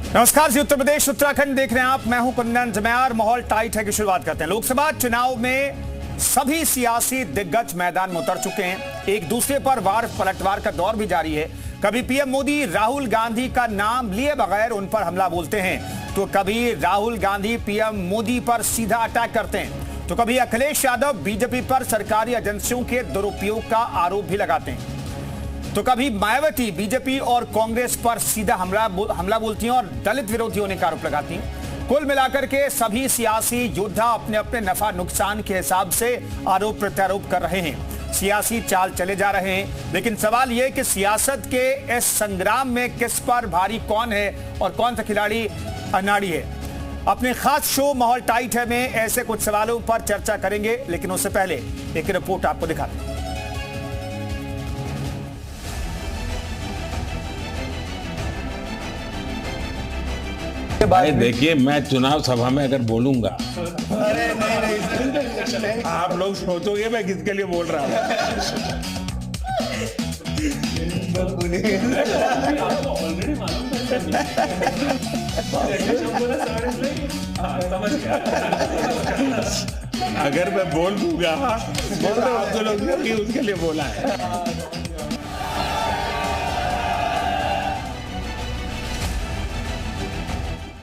नमस्कार जी, उत्तर प्रदेश उत्तराखंड देख रहे हैं आप। मैं हूं कुंदन जमयार। माहौल टाइट है की शुरुआत करते हैं। लोकसभा चुनाव में सभी सियासी दिग्गज मैदान में उतर चुके हैं। एक दूसरे पर वार पलटवार का दौर भी जारी है। कभी पीएम मोदी राहुल गांधी का नाम लिए बगैर उन पर हमला बोलते हैं, तो कभी राहुल गांधी पीएम मोदी पर सीधा अटैक करते हैं, तो कभी अखिलेश यादव बीजेपी पर सरकारी एजेंसियों के दुरुपयोग का आरोप भी लगाते हैं, तो कभी मायावती बीजेपी और कांग्रेस पर सीधा हमला बोलती हैं और दलित विरोधी होने का आरोप लगाती हैं। कुल मिलाकर के सभी सियासी योद्धा अपने अपने नफा नुकसान के हिसाब से आरोप प्रत्यारोप कर रहे हैं, सियासी चाल चले जा रहे हैं। लेकिन सवाल यह कि सियासत के इस संग्राम में किस पर भारी कौन है और कौन सा खिलाड़ी अनाड़ी है। अपने खास शो माहौल टाइट है में ऐसे कुछ सवालों पर चर्चा करेंगे, लेकिन उससे पहले एक रिपोर्ट आपको दिखाते हैं। भाई देखिए, मैं चुनाव सभा में अगर बोलूंगा, अरे नहीं, आप लोग सोचोगे मैं किसके लिए बोल रहा हूँ। अगर मैं बोल दूंगा तो आप तो लोग उसके लिए बोला है।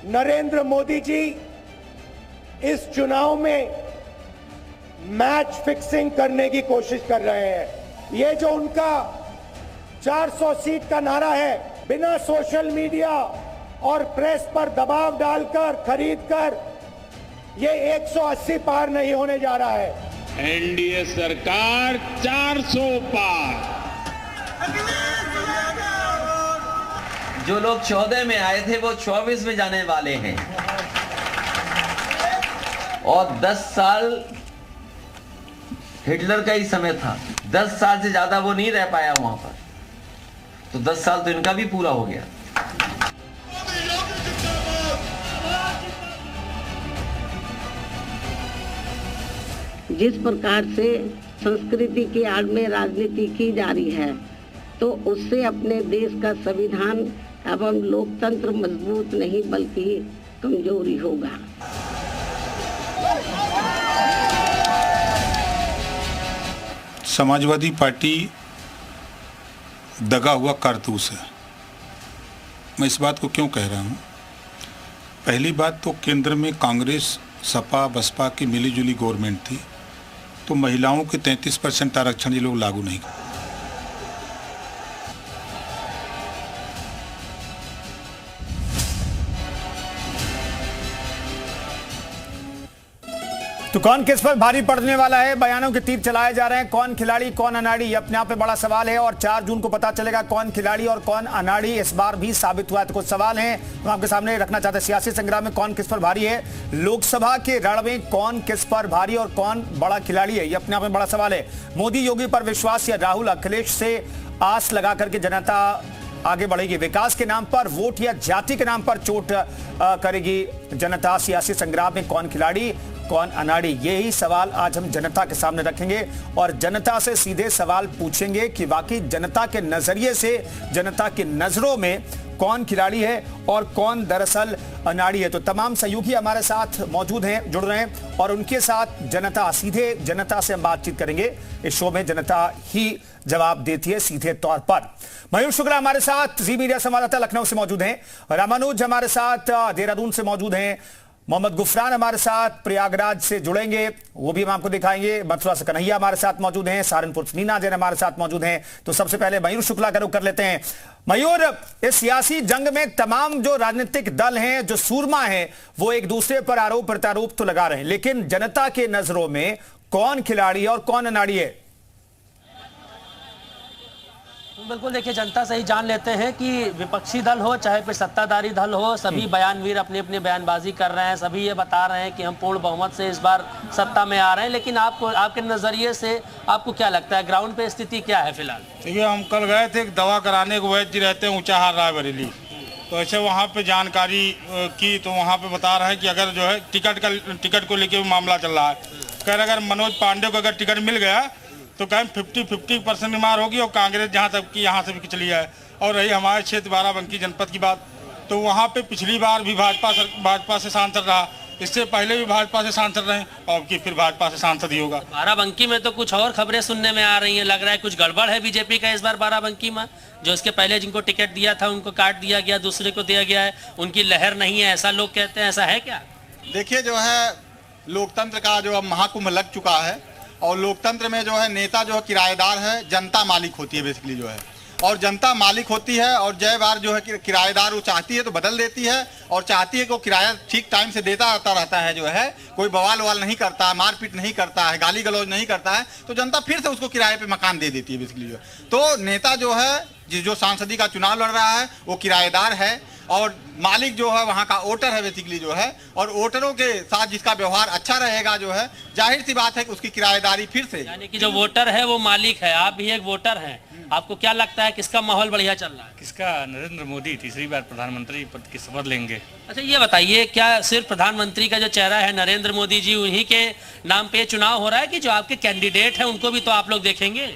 नरेंद्र मोदी जी इस चुनाव में मैच फिक्सिंग करने की कोशिश कर रहे हैं। ये जो उनका 400 सीट का नारा है, बिना सोशल मीडिया और प्रेस पर दबाव डालकर खरीदकर, ये 180 पार नहीं होने जा रहा है। एनडीए सरकार 400 पार। जो लोग 14 में आए थे वो 24 में जाने वाले हैं, और 10 साल हिटलर का ही समय था। 10 साल से ज्यादा वो नहीं रह पाया वहां पर, तो 10 साल तो इनका भी पूरा हो गया। जिस प्रकार से संस्कृति की आड़ में राजनीति की जा रही है, तो उससे अपने देश का संविधान एवं लोकतंत्र मजबूत नहीं बल्कि कमजोरी होगा। समाजवादी पार्टी दगा हुआ कारतूस है। मैं इस बात को क्यों कह रहा हूँ? पहली बात तो केंद्र में कांग्रेस सपा बसपा की मिलीजुली गवर्नमेंट थी, तो महिलाओं के 33% आरक्षण ये लोग लागू नहीं कर। तो कौन किस पर भारी पड़ने वाला है? बयानों के तीर चलाए जा रहे हैं। कौन खिलाड़ी कौन अनाड़ी, ये अपने आप में बड़ा सवाल है, और 4 जून को पता चलेगा कौन खिलाड़ी और कौन अनाड़ी इस बार भी साबित हुआ है। तो कुछ सवाल हैं हम आपके सामने रखना चाहते हैं। सियासी संग्राम में कौन किस पर भारी है, लोकसभा के रण में कौन किस पर भारी और कौन बड़ा खिलाड़ी है, ये अपने आप में बड़ा सवाल है। मोदी योगी पर विश्वास या राहुल अखिलेश से आस लगा करके जनता आगे बढ़ेगी? विकास के नाम पर वोट या जाति के नाम पर चोट करेगी जनता? सियासी संग्राम में कौन खिलाड़ी कौन अनाड़ी, यही सवाल आज हम जनता के सामने रखेंगे और जनता से सीधे सवाल पूछेंगे कि वाकई जनता के नजरिए से, जनता की नजरों में कौन खिलाड़ी है और कौन दरअसल अनाड़ी है। तो तमाम सहयोगी हमारे साथ मौजूद हैं, जुड़ रहे हैं, और उनके साथ जनता, सीधे जनता से हम बातचीत करेंगे। इस शो में जनता ही जवाब देती है सीधे तौर पर। मयूर शुक्ला हमारे साथ जी मीडिया संवाददाता लखनऊ से मौजूद हैं, रामानुज हमारे साथ देहरादून से मौजूद हैं, मोहम्मद गुफरान हमारे साथ प्रयागराज से जुड़ेंगे, वो भी हम आपको दिखाएंगे, मथुरा से कन्हैया हमारे साथ मौजूद हैं, सहारनपुर से नीना जैन हमारे साथ मौजूद हैं। तो सबसे पहले मयूर शुक्ला का रुख कर लेते हैं। मयूर, इस सियासी जंग में तमाम जो राजनीतिक दल हैं, जो सूरमा हैं, वो एक दूसरे पर आरोप प्रत्यारोप तो लगा रहे हैं, लेकिन जनता के नजरों में कौन खिलाड़ी और कौन अनाड़ी है? बिल्कुल, देखिए, जनता से ही जान लेते हैं कि विपक्षी दल हो चाहे फिर सत्ताधारी दल हो, सभी बयानवीर अपनी अपनी बयानबाजी कर रहे हैं। सभी ये बता रहे हैं कि हम पूर्ण बहुमत से इस बार सत्ता में आ रहे हैं। लेकिन आपको, आपके नजरिए से आपको क्या लगता है, ग्राउंड पे स्थिति क्या है फिलहाल? देखिए, हम कल गए थे दवा कराने को, वैद्य जी रहते हैं ऊंचा हार रायबरेली, तो ऐसे वहाँ पे जानकारी की, तो वहाँ पे बता रहे हैं कि अगर जो है टिकट को लेके मामला चल रहा है। कह रहे अगर मनोज पांडे को अगर टिकट मिल गया तो कहें 50% मार होगी, और कांग्रेस जहाँ तक कि यहाँ से भी चली है। और रही हमारे क्षेत्र बाराबंकी जनपद की बात, तो वहाँ पे पिछली बार भी भाजपा से सांसद रहा, इससे पहले भी भाजपा से सांसद रहे और कि फिर भाजपा से सांसद ही होगा। बाराबंकी में तो कुछ और खबरें सुनने में आ रही हैं, लग रहा है कुछ गड़बड़ है बीजेपी का इस बार बाराबंकी में। जो इसके पहले जिनको टिकट दिया था उनको काट दिया गया, दूसरे को दिया गया है, उनकी लहर नहीं है, ऐसा लोग कहते हैं। ऐसा है क्या? देखिए, जो है लोकतंत्र का जो अब महाकुंभ लग चुका है और लोकतंत्र में जो है नेता जो है किराएदार है, जनता मालिक होती है बेसिकली जो है, और जनता मालिक होती है और जय बार जो है किराएदार वो चाहती है तो बदल देती है और चाहती है कि वो किराया ठीक टाइम से देता आता रहता है, जो है कोई बवाल ववाल नहीं करता है, मारपीट नहीं करता है, गाली गलौज नहीं करता है, तो जनता फिर से उसको किराए पे मकान दे देती है बेसिकली जो है। तो नेता जो है जो सांसदी का चुनाव लड़ रहा है वो किराएदार है और मालिक जो है वहाँ का वोटर है बेसिकली जो है, और वोटरों के साथ जिसका व्यवहार अच्छा रहेगा जो है, जाहिर सी बात है कि उसकी किराएदारी फिर से, यानी कि जो वोटर है वो मालिक है। आप भी एक वोटर हैं, आपको क्या लगता है किसका माहौल बढ़िया चल रहा है? किसका? नरेंद्र मोदी तीसरी बार प्रधानमंत्री पद की शपथ लेंगे। अच्छा, ये बताइए, क्या सिर्फ प्रधानमंत्री का जो चेहरा है नरेंद्र मोदी जी, उन्हीं के नाम पे चुनाव हो रहा है कि जो आपके कैंडिडेट हैं उनको भी तो आप लोग देखेंगे?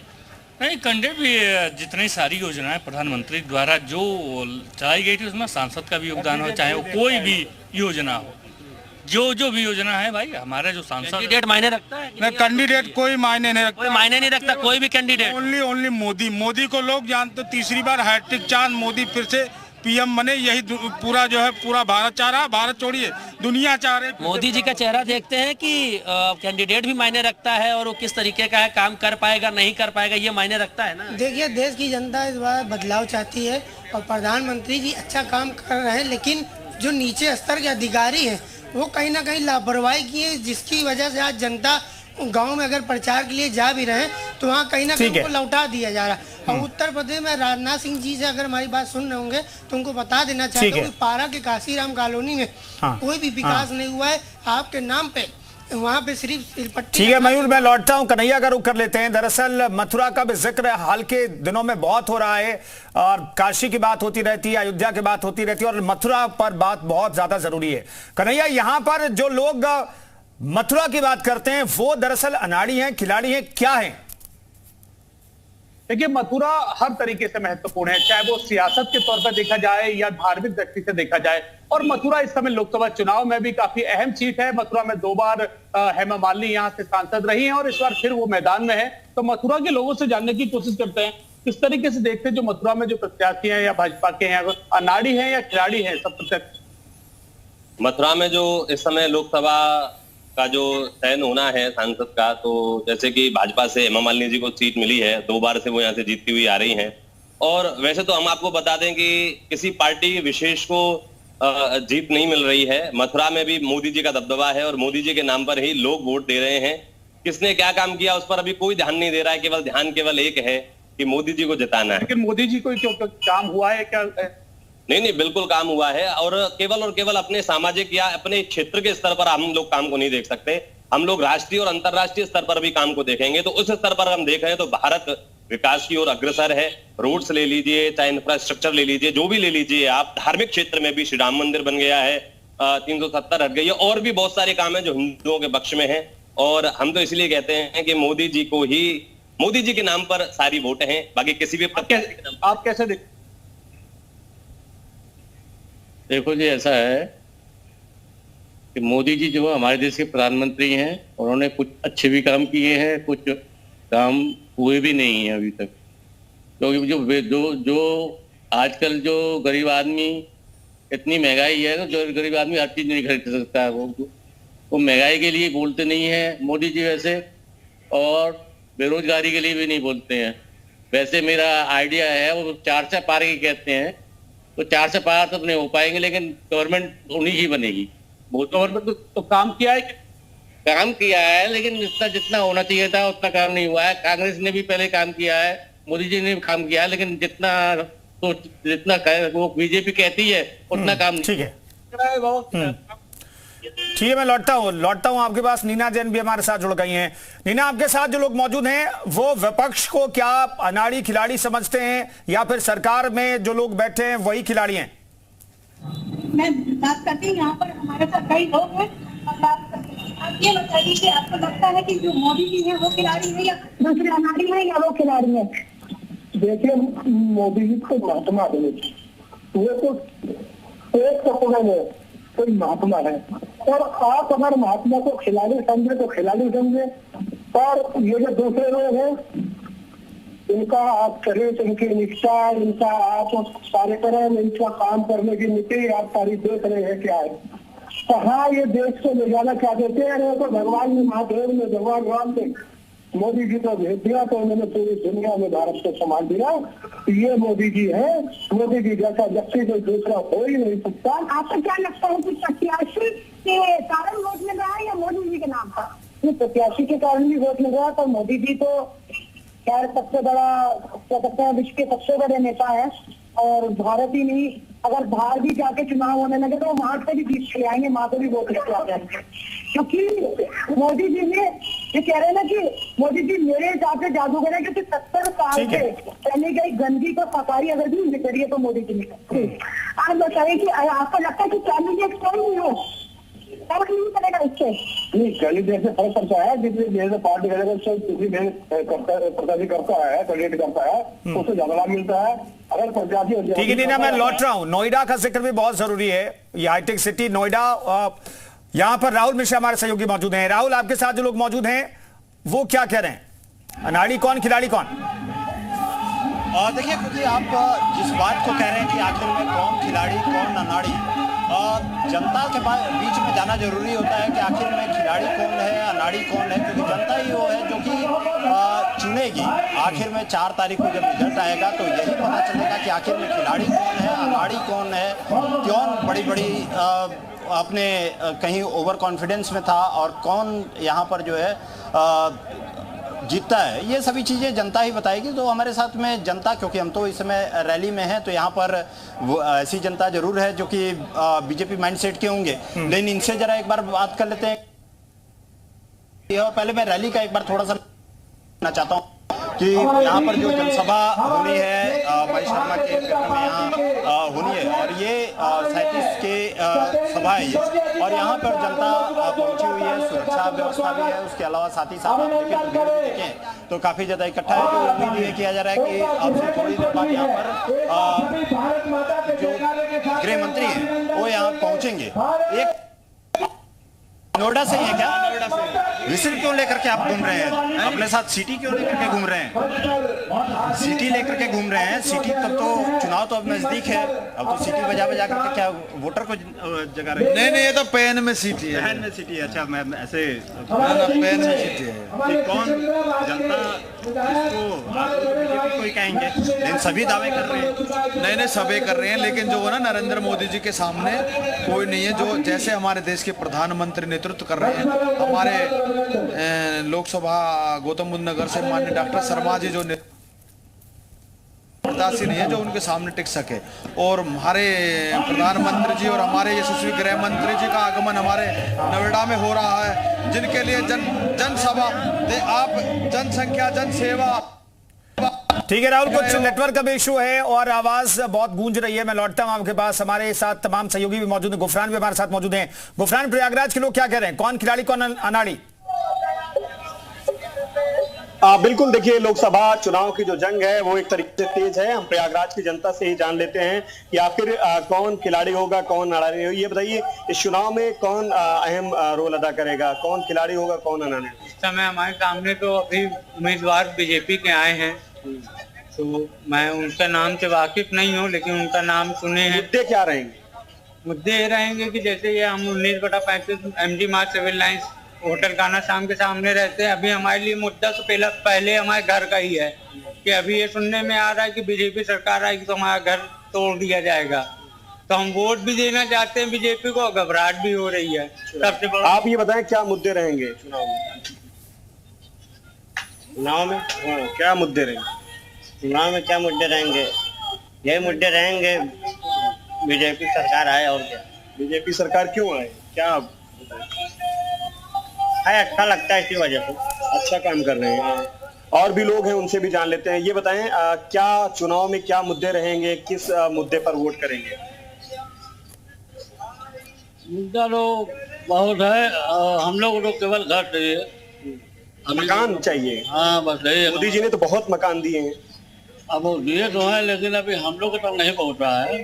नहीं, कैंडिडेट भी जितनी सारी योजनाएं प्रधानमंत्री द्वारा जो चलाई गई थी उसमें सांसद का भी योगदान हो, चाहे वो कोई भी योजना हो, जो भी योजना है भाई, हमारे जो सांसद। कैंडिडेट मायने रखता है? नहीं, कैंडिडेट कोई मायने नहीं रखता, कोई मायने नहीं रखता कोई भी कैंडिडेट। ओनली मोदी को लोग जानते। तीसरी बार हैट्रिक चांद मोदी फिर से पीएम बने, यही पूरा जो है पूरा भारत चाह रहा है, भारत छोड़िए दुनिया चाह रही। मोदी जी का चेहरा देखते हैं कि कैंडिडेट भी मायने रखता है और वो किस तरीके का है, काम कर पाएगा नहीं कर पाएगा, ये मायने रखता है ना। देखिए, देश की जनता इस बार बदलाव चाहती है और प्रधानमंत्री जी अच्छा काम कर रहे हैं, लेकिन जो नीचे स्तर के अधिकारी हैं वो कहीं ना कहीं लापरवाही की है, जिसकी वजह से आज जनता गांव में अगर प्रचार के लिए जा भी रहे हैं तो वहाँ कहीं ना कहीं उनको लौटा दिया जा रहा है। और उत्तर प्रदेश में राजनाथ सिंह जी से अगर हमारी बात सुन रहे होंगे तो उनको बता देना चाहते हूँ, पारा के काशीराम कॉलोनी में कोई भी विकास नहीं हुआ है आपके नाम पे, वहाँ पे सिर्फ सिलपट्टी। ठीक है मयूर, मैं लौटता हूँ, कन्हैया का रुख कर लेते हैं। दरअसल मथुरा का भी जिक्र हाल के दिनों में बहुत हो रहा है और काशी की बात होती रहती है, अयोध्या की बात होती रहती है और मथुरा पर बात बहुत ज्यादा जरूरी है। कन्हैया, यहाँ पर जो लोग मथुरा की बात करते हैं वो दरअसल अनाड़ी हैं, खिलाड़ी हैं, क्या हैं? देखिए, मथुरा हर तरीके से महत्वपूर्ण है, चाहे वो सियासत के तौर पर देखा जाए या धार्मिक दृष्टि से देखा जाए। और मथुरा इस समय लोकसभा चुनाव में भी काफी अहम सीट है। मथुरा में 2 बार हेमा मालिनी यहाँ से सांसद रही हैं और इस बार फिर वो मैदान में है। तो मथुरा के लोगों से जानने की कोशिश करते हैं किस तरीके से देखते हैं जो मथुरा में जो प्रत्याशी हैं या भाजपा के हैं, अनाड़ी हैं या खिलाड़ी हैं सब प्रत्यक्ष। मथुरा में जो इस समय लोकसभा का जो चयन होना है सांसद का, तो जैसे कि भाजपा से हेमा मालिनी जी को सीट मिली है, 2 बार से वो यहाँ से जीतती हुई आ रही हैं। और वैसे तो हम आपको बता दें कि किसी पार्टी विशेष को जीत नहीं मिल रही है। मथुरा में भी मोदी जी का दबदबा है और मोदी जी के नाम पर ही लोग वोट दे रहे हैं। किसने क्या काम किया उस पर अभी कोई ध्यान नहीं दे रहा है, केवल ध्यान केवल एक है कि मोदी जी को जिताना है। लेकिन मोदी जी को क्यों काम हुआ है क्या? नहीं, बिल्कुल काम हुआ है और केवल अपने सामाजिक या अपने क्षेत्र के स्तर पर हम लोग काम को नहीं देख सकते। हम लोग राष्ट्रीय और अंतर्राष्ट्रीय स्तर पर भी काम को देखेंगे। तो उस स्तर पर हम देख रहे हैं तो भारत विकास की ओर अग्रसर है। रोड्स ले लीजिए, चाहे इंफ्रास्ट्रक्चर ले लीजिए, जो भी ले लीजिए आप, धार्मिक क्षेत्र में भी श्री राम मंदिर बन गया है, 370 हट गई है, और भी बहुत सारे काम है जो हिंदुओं के पक्ष में है। और हम तो इसलिए कहते हैं कि मोदी जी को ही, मोदी जी के नाम पर सारी वोट हैं, बाकी किसी भी आप कैसे देखते? देखो जी, ऐसा है कि मोदी जी जो हमारे देश के प्रधानमंत्री हैं, उन्होंने कुछ अच्छे भी काम किए हैं, कुछ काम हुए भी नहीं हैं अभी तक। क्योंकि जो आजकल जो गरीब आदमी, इतनी महंगाई है, तो जो गरीब आदमी हर चीज नहीं खरीद सकता है, वो महंगाई के लिए बोलते नहीं है मोदी जी वैसे, और बेरोजगारी के लिए भी नहीं बोलते हैं। वैसे मेरा आइडिया है वो 4 से पार के कहते हैं, तो 4 से पार तो नहीं हो पाएंगे, लेकिन गवर्नमेंट उन्हीं की बनेगी। वो गवर्नमेंट तो काम किया है, काम किया है, लेकिन जितना होना चाहिए था उतना काम नहीं हुआ है। कांग्रेस ने भी पहले काम किया है, मोदी जी ने भी काम किया है, लेकिन जितना वो बीजेपी कहती है उतना काम नहीं। ठीक है, ठीक है, मैं लौटता हूं आपके पास। नीना जैन भी हमारे साथ जुड़ गई हैं। नीना, आपके साथ जो लोग मौजूद हैं वो विपक्ष को क्या अनाड़ी खिलाड़ी समझते हैं या फिर सरकार में जो लोग बैठे हैं वही खिलाड़ी हैं? मैं बात करती हूँ, यहाँ पर हमारे साथ कई लोग हैं और आप ये बताइए कि आपको लगता है कि जो मोदी जी है वो खिलाड़ी है या दूसरे अनाड़ी है या वो खिलाड़ी है? देखिए, मोदी जी को महात्मा आदमी, वो तो एक कपड़े में कोई महात्मा है, और आप अगर महात्मा को खिलाड़ी समझे तो खिलाड़ी समझे, और ये जो दूसरे लोग हैं इनका आप चरित्र, इनकी निष्ठा, इनका आप कार्यक्रम, इनका काम करने की नीति आप सारी देख रहे हैं क्या है। कहाँ ये देश को ले जाना चाहते थे, तो भगवान ने, महादेव ने, भगवान राम ने मोदी जी को भेज दिया तो उन्होंने पूरी दुनिया में भारत को संभाल दिया। ये मोदी जी है, मोदी जी जैसा व्यक्ति कोई दूसरा हो ही नहीं सकता। आपको क्या लगता है कि प्रत्याशी के कारण वोट मिल रहा है या मोदी जी के नाम पर? प्रत्याशी के कारण भी वोट मिल रहा है, तो मोदी जी तो खैर सबसे बड़ा, क्या कहते हैं, विश्व के सबसे बड़े नेता है, और भारत ही नहीं, अगर बाहर भी जाके चुनाव होने लगे तो वहां से भी जीत के आएंगे, वहां से भी वोट लेके आ जाएंगे। क्योंकि मोदी जी ने ये कह रहे हैं ना कि मोदी जी मेरे हिसाब से जादूगर है, क्योंकि 70 साल से पहले गई गंदगी को सफाई अगर भी निकली है तो मोदी जी ने। आप बताइए कि आपको लगता है कि कैंडिडेट कौन नहीं हो, फर्क नहीं पड़ेगा इससे? नहीं, कैंडिडेट से फर्क पड़ता है, जितनी पार्टी प्रत्याशी करता है, कैंडिडेट करता है, उससे ज्यादा लाभ मिलता है। अगर प्रत्याशी, ठीक है नीना, मैं लौट रहा हूं। नोएडा का जिक्र भी बहुत जरूरी है, ये हाईटेक सिटी नोएडा। यहाँ पर राहुल मिश्रा हमारे सहयोगी मौजूद हैं। राहुल, आपके साथ जो लोग मौजूद हैं वो क्या कह रहे हैं, अनाड़ी कौन, खिलाड़ी कौन? देखिए, क्योंकि आप जिस बात को कह रहे हैं कि आखिर में कौन खिलाड़ी कौन अनाड़ी, जनता के बीच में जाना जरूरी होता है कि आखिर में खिलाड़ी कौन है, अनाड़ी कौन है, क्योंकि जनता ही वो है जो कि चुनेगी। आखिर में 4 तारीख को जब रिजल्ट आएगा तो यही पता चलेगा कि आखिर में खिलाड़ी कौन है, अनाड़ी कौन है, कौन बड़ी बड़ी अपने कहीं ओवर कॉन्फिडेंस में था और कौन यहाँ पर जो है जीतता है। ये सभी चीज़ें जनता ही बताएगी। तो हमारे साथ में जनता, क्योंकि हम तो इस समय रैली में हैं, तो यहाँ पर वो ऐसी जनता जरूर है जो कि बीजेपी माइंडसेट के होंगे, लेकिन इनसे जरा एक बार बात कर लेते हैं। पहले मैं रैली का एक बार थोड़ा सा कहना चाहता हूँ कि यहाँ पर जो जनसभा होनी है भाई शर्मा के क्षेत्र में यहाँ होनी है, और ये 37 के सभा है ये, और यहाँ पर जनता पहुंची हुई है, सुरक्षा व्यवस्था भी है, उसके अलावा साथ ही साथ आप देखें तो काफी ज्यादा इकट्ठा है। तो उम्मीद ये किया जा रहा है कि आपसे थोड़ी देर बाद यहाँ पर जो गृह मंत्री हैं वो यहाँ पहुंचेंगे। एक नोएडा से ही है क्या? नोएडा से। विसिल क्यों लेकर के आप घूम रहे हैं? अपने साथ सिटी क्यों लेकर के घूम रहे हैं? सिटी लेकर के घूम रहे हैं। सिटी तब तो चुनाव तो अब नजदीक है, अब तो सिटी बजा बजा करके क्या वोटर को जगा रहे हैं? नहीं, ये तो पेन में सिटी है। पेन में सिटी है। अच्छा, मैं ऐसे पेन में सिटी है। कौन जनता इसको बीजेपी को ही कहेंगे, लेकिन सभी दावे कर रहे हैं। नहीं, सभी कर रहे हैं, लेकिन जो है ना, नरेंद्र मोदी जी के सामने कोई नहीं है जो जैसे हमारे देश के प्रधानमंत्री नेतृत्व कर रहे हैं। हमारे लोकसभा गौतम बुद्ध नगर से माननीय डॉक्टर शर्मा जी जो प्रत्याशी नहीं है जो उनके सामने टिक सके, और हमारे प्रधानमंत्री जी और हमारे यशस्वी गृह मंत्री जी का आगमन हमारे नोएडा में हो रहा है, जिनके लिए जनसभा आप जनसंख्या जनसेवा। ठीक है राहुल, कुछ नेटवर्क का भी इशू है और आवाज बहुत गूंज रही है। मैं लौटता हूं आपके पास। हमारे साथ तमाम सहयोगी भी मौजूद हैं। गुफरान भी हमारे साथ मौजूद हैं। गुफरान, प्रयागराज के लोग क्या कह रहे हैं, कौन खिलाड़ी कौन अनाड़ी? बिल्कुल, देखिए, लोकसभा चुनाव की जो जंग है वो एक तरीके से तेज है। हम प्रयागराज की जनता से ही जान लेते हैं कि आखिर कौन खिलाड़ी होगा कौन अनाड़ी होगा। ये बताइए, इस चुनाव में कौन अहम रोल अदा करेगा, कौन खिलाड़ी होगा कौन अनाड़ी? इस समय हमारे सामने तो अभी उम्मीदवार बीजेपी के आए हैं, तो मैं उनका नाम से वाकिफ नहीं हूँ, लेकिन उनका नाम सुने हैं। मुद्दे क्या रहेंगे? मुद्दे ये रहेंगे कि जैसे ये हम 19/35 MG मार्ग सिविल लाइंस होटल खाना शाम के सामने रहते हैं। अभी हमारे लिए मुद्दा तो पहले हमारे घर का ही है कि अभी ये सुनने में आ रहा है कि बीजेपी सरकार आएगी तो हमारा घर तोड़ दिया जाएगा। तो हम वोट भी देना चाहते हैं बीजेपी को, घबराहट भी हो रही है। सबसे बड़ा आप ये बताएं क्या मुद्दे रहेंगे चुनाव में? क्या मुद्दे रहेंगे चुनाव में? क्या मुद्दे रहेंगे? यही मुद्दे रहेंगे, बीजेपी सरकार आए। और क्या? बीजेपी सरकार क्यों आए, क्या है? अच्छा लगता है, इसी वजह से। अच्छा काम कर रहे हैं। और भी लोग हैं, उनसे भी जान लेते हैं। ये बताएं क्या चुनाव में क्या मुद्दे रहेंगे, किस मुद्दे पर वोट करेंगे? मुद्दा तो बहुत है, हम लोग तो केवल घर चाहिए, मकान चाहिए। हाँ, बस यही। मोदी जी ने तो बहुत मकान दिए हैं। अब वो दिए तो है, लेकिन अभी हम लोग तक नहीं पहुंच रहा है।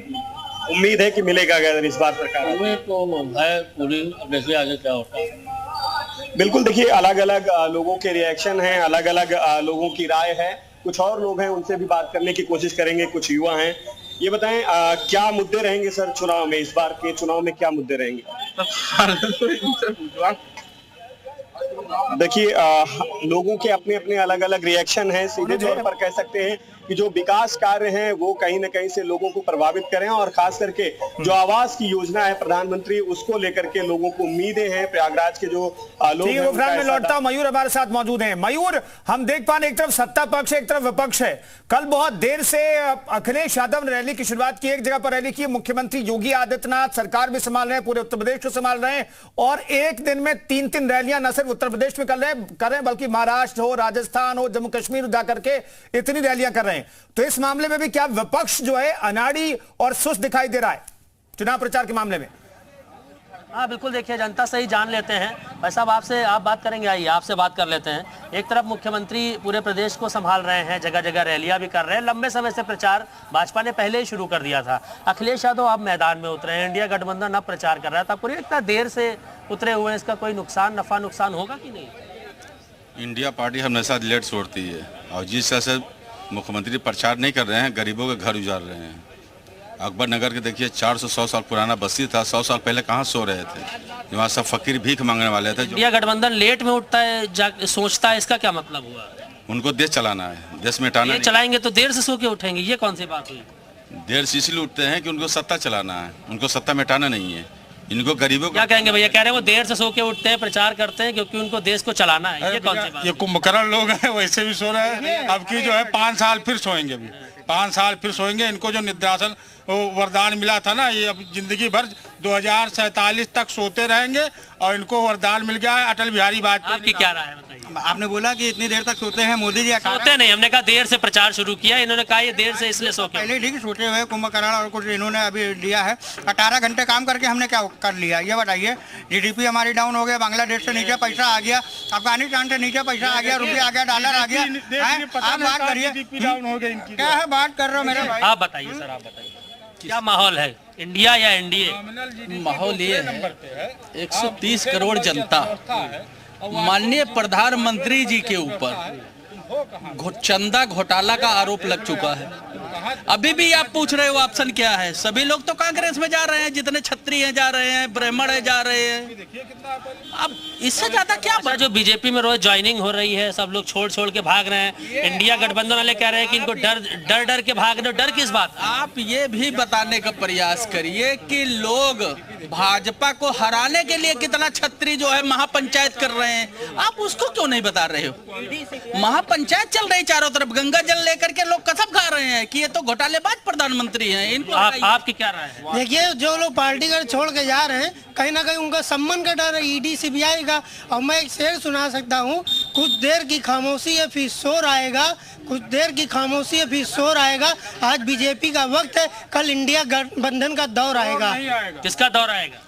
उम्मीद है कि मिलेगा अगर इस बार सरकार? हमें तो है पूरी, अब देखिए आगे क्या होता है। बिल्कुल, देखिए अलग अलग लोगों के रिएक्शन हैं, अलग अलग लोगों की राय है। कुछ और लोग हैं, उनसे भी बात करने की कोशिश करेंगे। कुछ युवा हैं, ये बताएं क्या मुद्दे रहेंगे सर चुनाव में? इस बार के चुनाव में क्या मुद्दे रहेंगे? देखिए लोगों के अपने अपने अलग अलग रिएक्शन हैं। सीधे तौर पर कह सकते हैं कि जो विकास कार्य हैं वो कहीं न कहीं से लोगों को प्रभावित करें, और खास करके जो आवास की योजना है प्रधानमंत्री, उसको लेकर के लोगों को उम्मीदें हैं। प्रयागराज के जो लोग हैं, में लौटता हूं, मयूर हमारे साथ मौजूद हैं। मयूर, हम देख पा रहे एक तरफ सत्ता पक्ष है, एक तरफ विपक्ष है। कल बहुत देर से अखिलेश यादव ने रैली की शुरुआत की, एक जगह पर रैली की। मुख्यमंत्री योगी आदित्यनाथ सरकार भी संभाल रहे हैं, पूरे उत्तर प्रदेश को संभाल रहे हैं, और एक दिन में 3-3 रैलियां न सिर्फ उत्तर प्रदेश में कर रहे हैं बल्कि महाराष्ट्र हो, राजस्थान हो, जम्मू कश्मीर जाकर के इतनी रैलियां कर रहे हैं। तो इस मामले में भी क्या विपक्ष जो है अनाड़ी और सुस्त दिखाई दे रहा है चुनाव प्रचार के मामले में? हाँ बिल्कुल, देखिए जनता से ही जान लेते हैं। भाई साहब आप बात करेंगे, आइए आपसे बात कर लेते हैं। एक तरफ मुख्यमंत्री पूरे प्रदेश को संभाल रहे हैं, जगह जगह रैलियां भी कर रहे हैं। लंबे समय से प्रचार भाजपा ने पहले ही शुरू कर दिया था। अखिलेश यादव अब मैदान में उतरे हैं, इंडिया गठबंधन अब प्रचार कर रहा है। आपको इतना देर से उतरे हुए हैं, इसका कोई नफा नुकसान होगा कि नहीं? इंडिया पार्टी हमेशा लेट छोड़ती है, और जिस तरह से मुख्यमंत्री प्रचार नहीं कर रहे हैं, गरीबों के घर उजाड़ रहे हैं। अकबर नगर के देखिए 400 साल पुराना बस्ती था, 100 साल पहले कहाँ सो रहे थे? वहाँ सब फकीर भीख मांगने वाले थे। इंडिया गठबंधन लेट में उठता है, सोचता है, इसका क्या मतलब हुआ? उनको देश चलाना है, देश में हटाना। चलाएंगे तो देर से सो के उठेंगे, ये कौन सी बात हुई? देर से इसलिए उठते हैं कि उनको सत्ता चलाना है, उनको सत्ता में हटाना नहीं है। इनको गरीबों क्या कहेंगे भैया? कह रहे हैं वो देर से सो के उठते हैं, प्रचार करते हैं क्योंकि उनको देश को चलाना है, ये कौन सी बात? ये कुंभकर्ण लोग हैं, वैसे भी सो रहे हैं। अब की जो है 5 साल फिर सोएंगे, अभी 5 साल फिर सोएंगे। इनको जो निद्रासन वरदान मिला था ना, ये अब जिंदगी भर 2047 तक सोते रहेंगे, और इनको वरदान मिल गया है अटल बिहारी वाजपेयी। आपकी क्या राय है? आपने बोला कि इतनी देर तक सोते हैं मोदी जी। सोते नहीं, हमने कहा देर से प्रचार शुरू किया, इन्होंने कहा ये देर से इसलिए सो के। पहले ठीक सोते हुए कुंभकर्ण और कुछ इन्होंने अभी लिया है। 18 घंटे काम करके हमने क्या कर लिया, ये बताइए। GDP हमारी डाउन हो गया, बांग्लादेश से नीचे पैसा आ गया, अफगानिस्तान से नीचे पैसा आ गया, रुपया आ गया, डॉलर आ गया। आप बात करिए, क्या है बात कर रहे हो मेरे भाई? आप बताइए सर, आप बताइए क्या माहौल है, इंडिया या एनडीए? माहौल ये है 130 करोड़ जनता माननीय प्रधानमंत्री जी के ऊपर चंदा घोटाला का आरोप लग चुका है। अभी भी आप पूछ रहे हो ऑप्शन क्या है? सभी लोग तो कांग्रेस में जा रहे हैं, जितने छत्री हैं जा रहे हैं, ब्राह्मण है जा रहे हैं। अब इससे ज्यादा क्या? जो बीजेपी में रोज ज्वाइनिंग हो रही है, सब लोग छोड़ के भाग रहे हैं। इंडिया गठबंधन वाले कह रहे हैं कि इनको डर के भाग रहे हो। डर किस बात? आप ये भी बताने का प्रयास करिए कि लोग भाजपा को हराने के लिए कितना छत्री जो है महापंचायत कर रहे हैं, आप उसको क्यों नहीं बता रहे हो? महापंचायत चल रही चारों तरफ, गंगा जल लेकर के लोग कसम खा रहे हैं कि ये तो घोटालेबाज प्रधानमंत्री हैं। इनको आपकी क्या राय है? देखिए, जो लोग पार्टी का छोड़ के जा रहे हैं, कहीं ना कहीं उनका सम्मान का डर है ईडी सीबीआई का। और मैं एक शेर सुना सकता हूँ, कुछ देर की खामोशी है फिर शोर आएगा, कुछ देर की खामोशी है फिर शोर आएगा। आज बीजेपी का वक्त है, कल इंडिया गठबंधन का दौर आएगा। किसका दौर आएगा?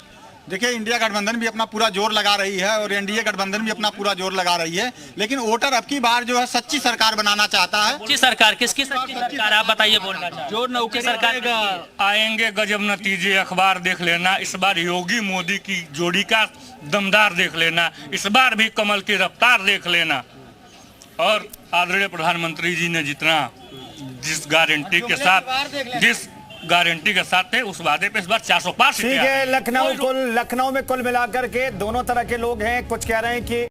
देखिए, इंडिया गठबंधन भी अपना पूरा जोर लगा रही है और एनडीए गठबंधन भी अपना पूरा जोर लगा रही है, लेकिन वोटर अब की बार जो है सच्ची सरकार बनाना चाहता है। सच्ची सरकार? किसकी सच्ची सरकार? आप बताइए, बोलना चाहते। जो नौकरी सरकार आएंगे गजब नतीजे, अखबार देख लेना। इस बार योगी मोदी की जोड़ी का दमदार देख लेना, इस बार भी कमल की रफ्तार देख लेना। और आदरणीय प्रधानमंत्री जी ने जिस गारंटी के साथ थे, उस वादे पे इस बार 400 पार। ठीक है, लखनऊ में कुल मिलाकर के दोनों तरह के लोग हैं। कुछ कह रहे हैं कि